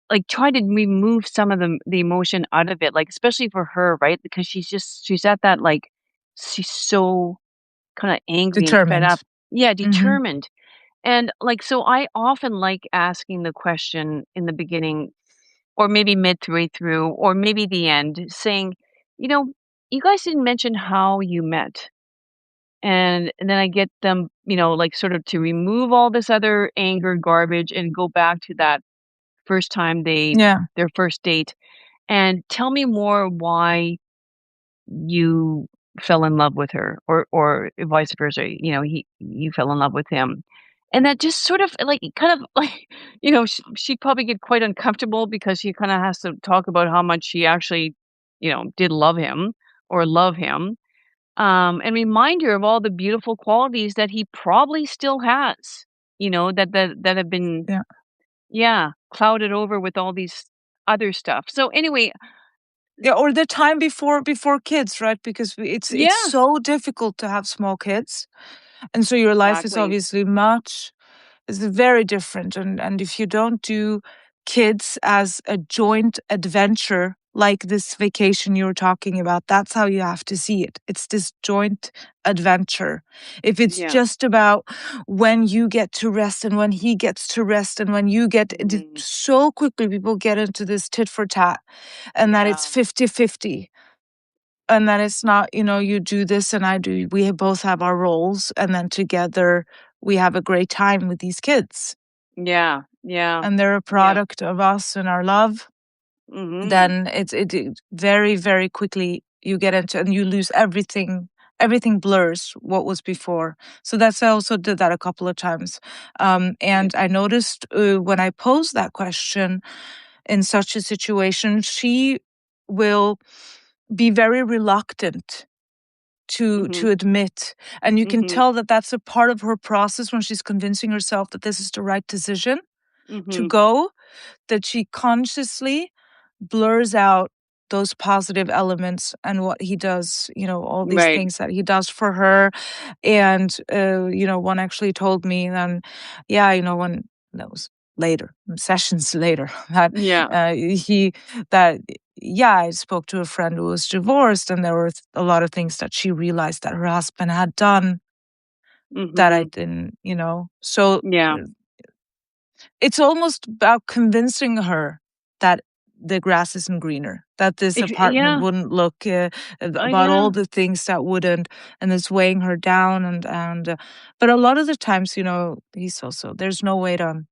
S2: like try to remove some of the emotion out of it, like especially for her, right? Because she's at that like she's so kind of angry and fed
S1: Determined.
S2: up. Yeah,
S1: Hmm.
S2: determined. And like so I often like asking the question in the beginning or maybe midway through or maybe the end saying, you know, you guys didn't mention how you met. And then I get them, like, sort of to remove all this other anger, garbage, and go back to that first time
S1: Yeah,
S2: their first date, and tell me more why you fell in love with her or vice versa, you fell in love with him. And that just sort of, like, kind of, like, she'd probably get quite uncomfortable because she kinda has to talk about how much she actually, did love him or love him. And remind her of all the beautiful qualities that he probably still has, that have been,
S1: yeah,
S2: yeah, clouded over with all these other stuff. So anyway,
S1: yeah. Or the time before kids, right? Because it's
S2: yeah,
S1: so difficult to have small kids, and so your life is
S2: exactly.
S1: obviously much is very different. And if you don't do kids as a joint adventure like this vacation you were talking about. That's how you have to see it. It's this joint adventure. If it's
S2: Yeah.
S1: just about when you get to rest and when he gets to rest and when you get
S2: Mhm.
S1: so quickly people get into this tit for tat, and that it's
S2: Yeah.
S1: 50-50, and that it's not, you do this and I do, we both have our roles, and then together we have a great time with these kids,
S2: Yeah. Yeah.
S1: and they're a
S2: Yeah.
S1: product of us and our love.
S2: Mhm.
S1: Then it very, very quickly you get into, and you lose everything. Everything blurs what was before. So that's, I also did that a couple of times.
S2: Yeah.
S1: And I noticed when I posed that question in such a situation, she will be very reluctant to
S2: Mhm.
S1: admit, and you can
S2: Mhm.
S1: tell that that's a part of her process when she's convincing herself that this is the right decision to
S2: Mhm.
S1: go, that she consciously blurs out those positive elements and what he does, all these
S2: Right.
S1: things that he does for her. And one actually told me then, yeah, when that was later, sessions later, that
S2: Yeah.
S1: he that yeah, I spoke to a friend who was divorced, and there were a lot of things that she realized that her husband had done that I
S2: Mhm.
S1: didn't, so
S2: Yeah.
S1: uh, it's almost about convincing her that the grass isn't greener, that this apartment
S2: Yeah.
S1: wouldn't look, about
S2: Yeah.
S1: all the things that wouldn't, and it's weighing her down, but a lot of the times, he's also, there's no way to,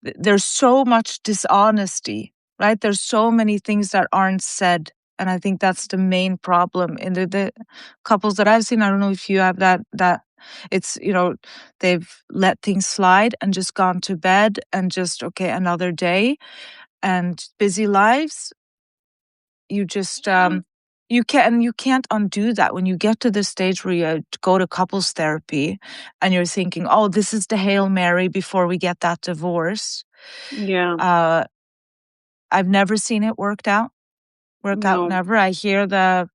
S1: there's so much dishonesty, right? There's so many things that aren't said. And I think that's the main problem in the couples that I've seen. I don't know if you have that it's, they've let things slide and just gone to bed and just, okay, another day and busy lives. You just,
S2: Yeah.
S1: you can't undo that when you get to the stage where you go to couples therapy and you're thinking, oh, this is the Hail Mary before we get that divorce.
S2: Yeah.
S1: uh, I've never seen it work out,
S2: No.
S1: never. I hear the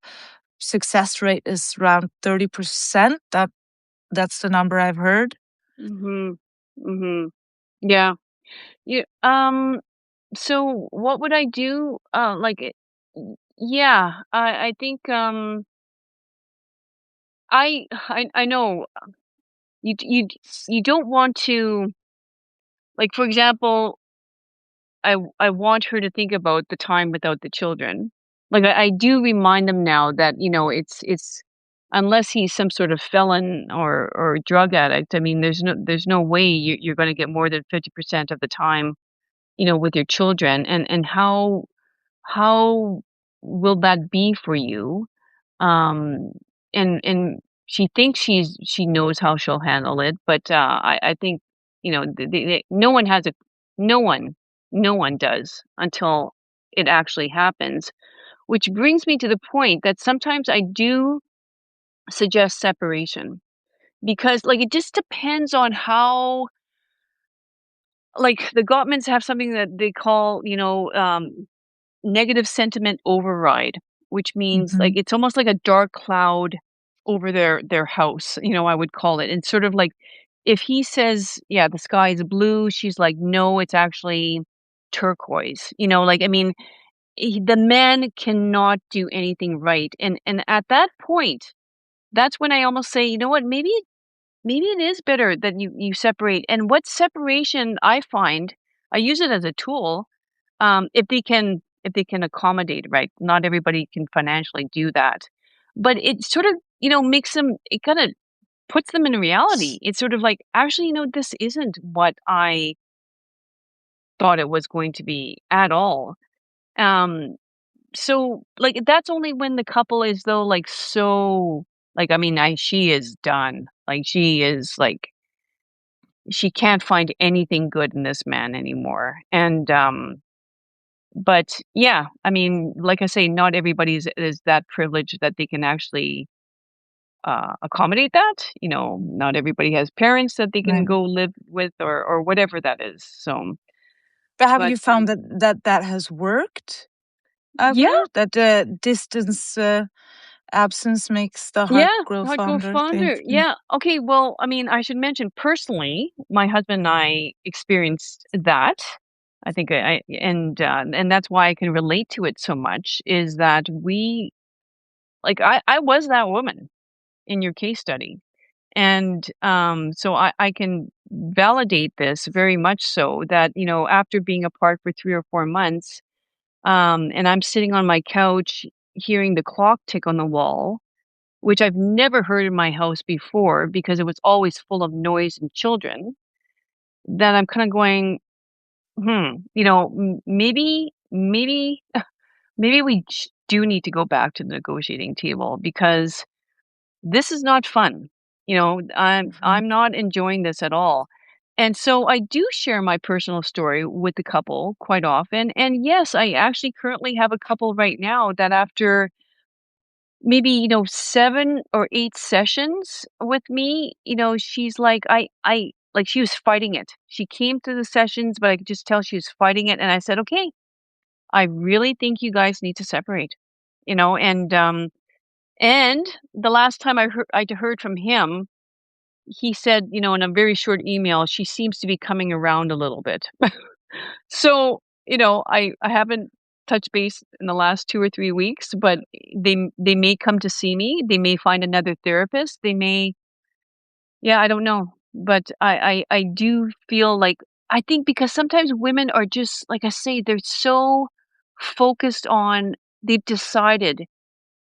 S1: success rate is around 30%. That's the number I've heard.
S2: Mhm. Mhm. Yeah. Yeah. So what would I do? Yeah. I think I know you don't want to, like, for example, I want her to think about the time without the children. Like, I do remind them now that, it's unless he's some sort of felon or drug addict. I mean, there's no way you're going to get more than 50% of the time, with your children. And how will that be for you? Um, and she thinks she knows how she'll handle it, but I think, no one has a no one no one does until it actually happens. Which brings me to the point that sometimes I do suggest separation, because, like, it just depends on how, like, the Gottmans have something that they call, negative sentiment override, which means, like,
S1: Mhm.
S2: it's almost like a dark cloud over their house, I would call it. And sort of like, if he says, "Yeah, the sky is blue," she's like, "No, it's actually turquoise." Like, I mean, the man cannot do anything right. And at that point, that's when I almost say, "You know what? Maybe it is better that you separate." And what separation I find, I use it as a tool, if they can accommodate, right? Not everybody can financially do that. But it sort of, makes them, it kind of puts them in reality. It's sort of like, actually, this isn't what I thought it was going to be at all. Um, so, like, that's only when the couple is, though, like, so, like, I mean, she is done. Like, she is like, she can't find anything good in this man anymore. And but yeah, I mean, like I say, not everybody is that privileged that they can actually accommodate that. Not everybody has parents that they can
S1: Right.
S2: go live with, or whatever that is. So,
S1: But have
S2: but
S1: you found that has worked
S2: yeah,
S1: ever? That the distance, absence makes the
S2: yeah,
S1: heart grow
S2: I'd go
S1: fonder thing?
S2: fonder. Yeah. Okay. Well, I mean, I should mention personally, my husband and I experienced that. I think and that's why I can relate to it so much is that I was that woman in your case study. And, so I can validate this very much so that, after being apart for 3 or 4 months, and I'm sitting on my couch hearing the clock tick on the wall, which I've never heard in my house before because it was always full of noise and children, that I'm kinda going, maybe we do need to go back to the negotiating table because this is not fun.
S1: Mhm.
S2: I'm not enjoying this at all. And so I do share my personal story with the couple quite often. And yes, I actually currently have a couple right now that after maybe, 7 or 8 sessions with me, she's like I like she was fighting it. She came to the sessions, but I could just tell she was fighting it and I said, "Okay, I really think you guys need to separate." You know, and the last time I heard from him, he said, in a very short email, she seems to be coming around a little bit. So, I haven't touched base in the last 2 or 3 weeks, but they may come to see me. They may find another therapist. They may yeah, I don't know. But I do feel like I think because sometimes women are just like I say, they're so focused on they've decided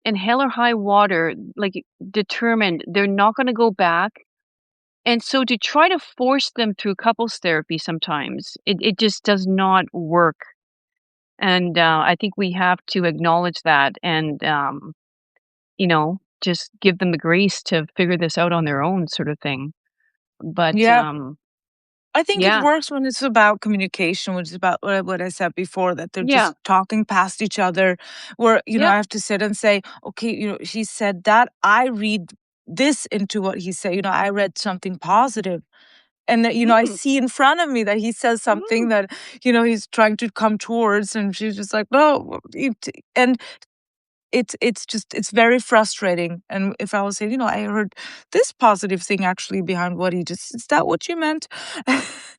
S2: in hell or high water, like determined they're not gonna go back. And so to try to force them through couples therapy sometimes, it just does not work. And I think we have to acknowledge that and, just give them the grace to figure this out on their own sort of thing. But
S1: Yeah. I think it
S2: yeah,
S1: works when it's about communication, which is about what I said before, that they're
S2: yeah,
S1: just talking past each other. Where,
S2: yep,
S1: I have to sit and say, okay, he said that. I read this into what he said. I read something positive. And that, I
S2: mm,
S1: see in front of me that he says something
S2: mm,
S1: that, he's trying to come towards. And she's just like, no. And it's very frustrating. And if I was saying, I heard this positive thing actually behind what he just is that what you meant?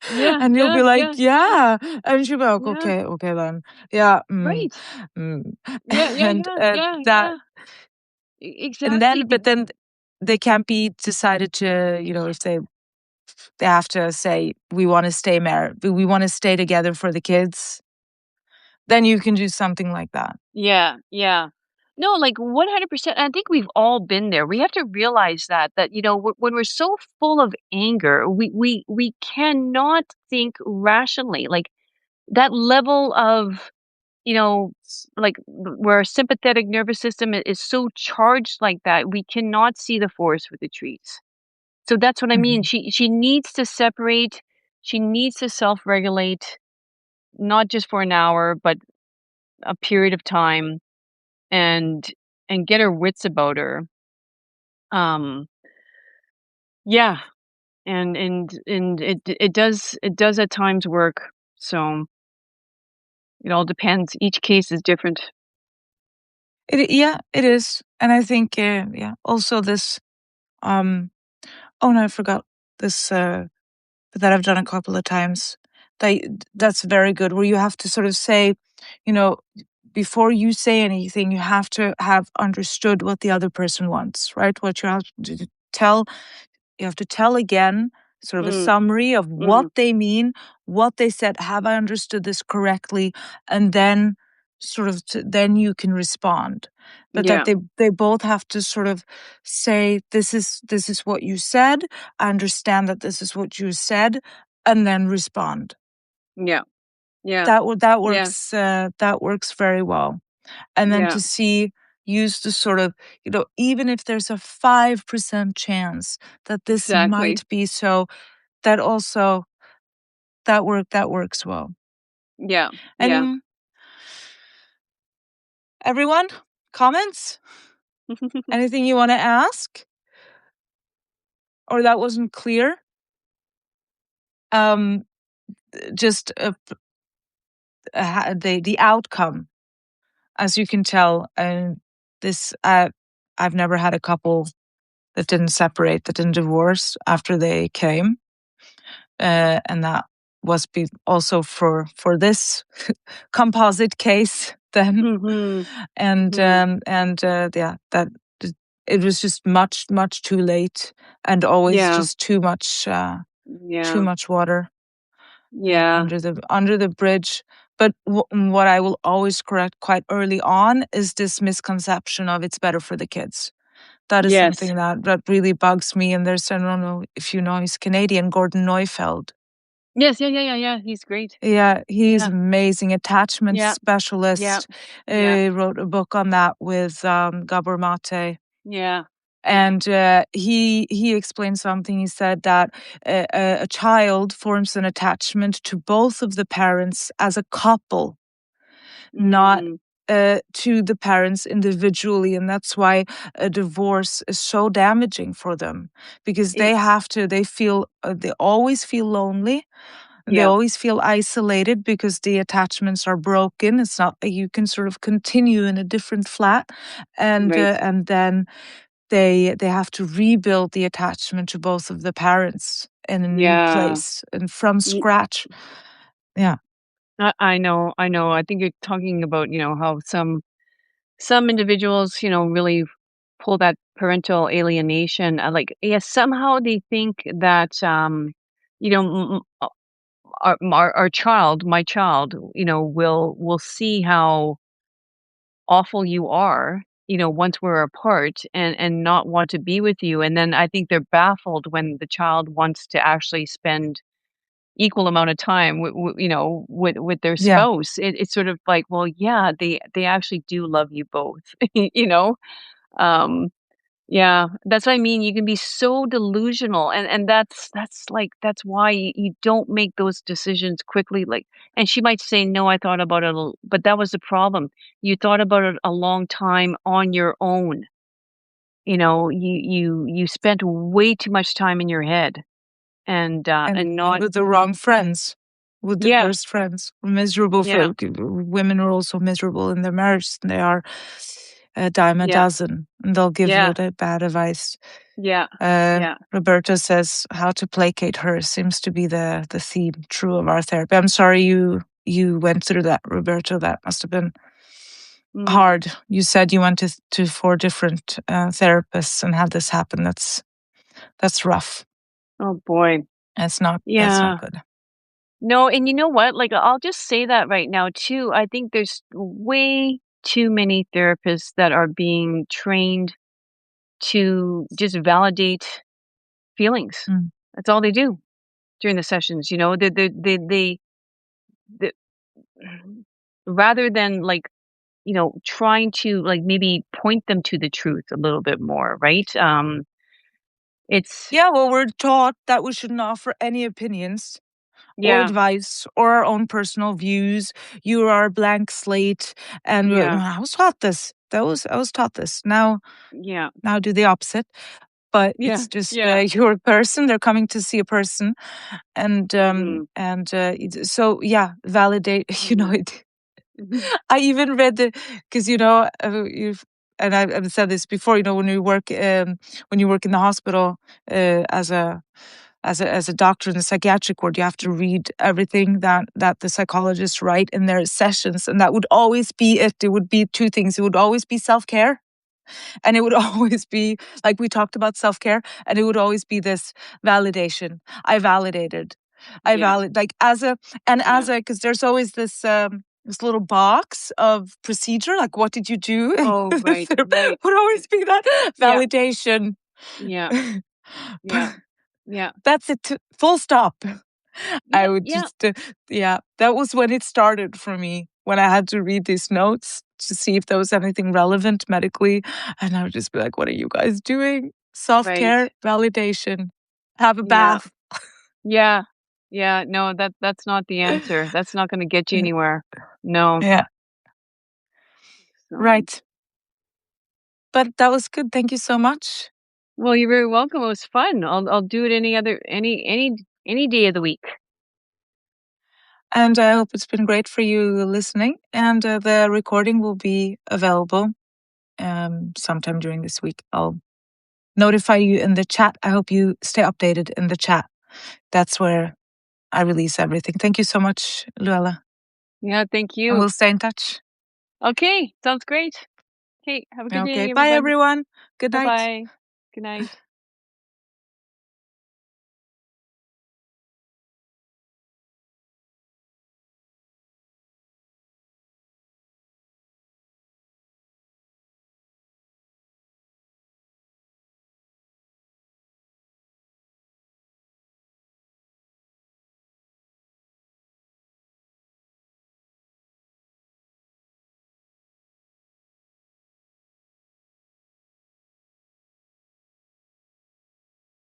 S2: yeah,
S1: And you'll
S2: yeah,
S1: be like,
S2: yeah, yeah,
S1: yeah. And she'll be like,
S2: yeah,
S1: okay, okay then. Yeah.
S2: right.
S1: Mm.
S2: Yeah, yeah,
S1: And
S2: yeah, yeah,
S1: that
S2: yeah, exactly.
S1: but then they can't be decided to, if they have to say we want to stay married, we want to stay together for the kids, then you can do something like that.
S2: Yeah, yeah. No, like 100%. I think we've all been there. We have to realize that when we're so full of anger, we cannot think rationally. Like that level of like where our sympathetic nervous system is so charged like that, we cannot see the forest for the trees. So that's what I mean.
S1: Mhm.
S2: She needs to separate. She needs to self-regulate, not just for an hour, but a period of time and get her wits about her. Um, yeah, and it does at times work. So it all depends. Each case is different.
S1: Yeah, it is. And I think, yeah, also this, um, oh no, I forgot this, that I've done a couple of times. That, that's very good, where you have to sort of say, you know, before you say anything, you have to have understood what the other person wants, right? What you have to tell You have to tell again, sort of a
S2: Mm,
S1: summary of what
S2: mm,
S1: they mean, what they said. Have I understood this correctly? And then then you can respond. But that
S2: yeah,
S1: they both have to sort of say, this is what you said. I understand that this is what you said, and then respond.
S2: yeah, yeah, yeah,
S1: That works very well. And then
S2: yeah.
S1: to see use the sort of, even if there's a 5% chance that this
S2: Exactly.
S1: might be so, that also that works well.
S2: Yeah, yeah.
S1: And everyone, comments? Anything you want to ask or that wasn't clear? Um, just the outcome, as you can tell, and this I've never had a couple that didn't separate, that didn't divorce after they came, and that was also for this composite case then.
S2: Mhm.
S1: And
S2: Mhm.
S1: yeah, that it was just much too late, and always
S2: Yeah.
S1: just too
S2: Yeah.
S1: much water
S2: Yeah.
S1: under the bridge. But what I will always correct quite early on is this misconception of it's better for the kids. That is
S2: Yes.
S1: something that really bugs me. And there's, I don't know if you know, he's Canadian, Gordon Neufeld.
S2: Yes, yeah, yeah, yeah, yeah, he's great.
S1: Yeah, he's
S2: Yeah.
S1: amazing. Attachment
S2: Yeah. Yeah.
S1: specialist.
S2: Yeah.
S1: Wrote a book on that with Gabor Mate.
S2: Yeah. Yeah.
S1: And he explained something. He said that a child forms an attachment to both of the parents as a couple, not
S2: Mm.
S1: to the parents individually. And that's why a divorce is so damaging for them, because
S2: It
S1: they always feel lonely. They
S2: Yeah.
S1: always feel isolated because the attachments are broken. It's not that you can sort of continue in a different flat,
S2: Right.
S1: and then they have to rebuild the attachment to both of the parents in a new
S2: Yeah.
S1: place and from
S2: Ye
S1: scratch. Yeah,
S2: I know, I know. I think you're talking about, how some individuals, really pull that parental alienation, like, yeah, somehow they think that, our child, my child, will see how awful you are, once we're apart and not want to be with you. And then I think they're baffled when the child wants to actually spend equal amount of time with their
S1: yeah.
S2: spouse. It's sort of like, well, yeah, they actually do love you both, you know? Um, yeah, that's what I mean. You can be so delusional, and that's why you don't make those decisions quickly. Like, and she might say, "No, I thought about it," but that was the problem. You thought about it a long time on your own. You spent way too much time in your head, and
S1: And
S2: not.
S1: with the wrong friends, with the
S2: Yeah,
S1: worst friends, miserable
S2: yeah,
S1: for women are also miserable in their marriage. They are a dime a
S2: yeah,
S1: dozen, and they'll give you
S2: yeah,
S1: the bad advice.
S2: yeah, yeah.
S1: Roberta says how to placate her seems to be the theme true of our therapy. I'm sorry you went through that, Roberta. That must have been
S2: Mm.
S1: hard. You said you went to four different therapists and had this happen. That's rough.
S2: Oh boy.
S1: That's not
S2: Yeah.
S1: good.
S2: No, and you know what? Like, I'll just say that right now too. I think there's way too many therapists that are being trained to just validate feelings.
S1: Mm.
S2: That's all they do during the sessions. They rather than, like, trying to, like, maybe point them to the truth a little bit more, right? It's
S1: Yeah, well, we're taught that we shouldn't offer any opinions or
S2: Yeah,
S1: advice or our own personal views. You are a blank slate, and
S2: yeah,
S1: I was taught this. I was taught this.
S2: yeah,
S1: Now do the opposite. But
S2: yeah,
S1: it's just
S2: yeah.
S1: you're a person. They're coming to see a person,
S2: Mhm,
S1: so yeah, validate. You know,
S2: mhm, mhm.
S1: I even read because you've and I've said this before. You know, when you work in the hospital as a doctor in the psychiatric ward, you have to read everything that the psychologists write in their sessions, and that would always be it. It would be two things. It would always be self care, and it would always be like we talked about self care, and it would always be this validation. I validated. I
S2: Yeah,
S1: valid like as a and
S2: yeah.
S1: as a because there's always this little box of procedure, like what did you do?
S2: Oh, right,
S1: There
S2: right.
S1: would always be that
S2: Yeah,
S1: validation.
S2: yeah, yeah,
S1: But
S2: yeah.
S1: that's it. Full stop. I
S2: Yep,
S1: would
S2: yeah.
S1: just, yeah, that was when it started for me, when I had to read these notes to see if there was anything relevant medically. And I would just be like, what are you guys doing? Self
S2: Right.
S1: care, validation, have a
S2: Yeah,
S1: bath.
S2: yeah, yeah. No, that's not the answer. That's not gonna get you anywhere. No.
S1: Yeah,
S2: So,
S1: right. But that was good. Thank you so much.
S2: well, you're very welcome. It was fun. I'll do it any day of the week.
S1: And I hope it's been great for you listening. And the recording will be available sometime during this week. I'll notify you in the chat. I hope you stay updated in the chat. That's where I release everything. Thank you so much, Luella.
S2: Yeah, thank
S1: And
S2: you.
S1: we'll stay in touch.
S2: Okay, sounds great. Okay, have a good
S1: Okay.
S2: day,
S1: Bye,
S2: everyone.
S1: everyone. Good night.
S2: Bye-bye. Good night.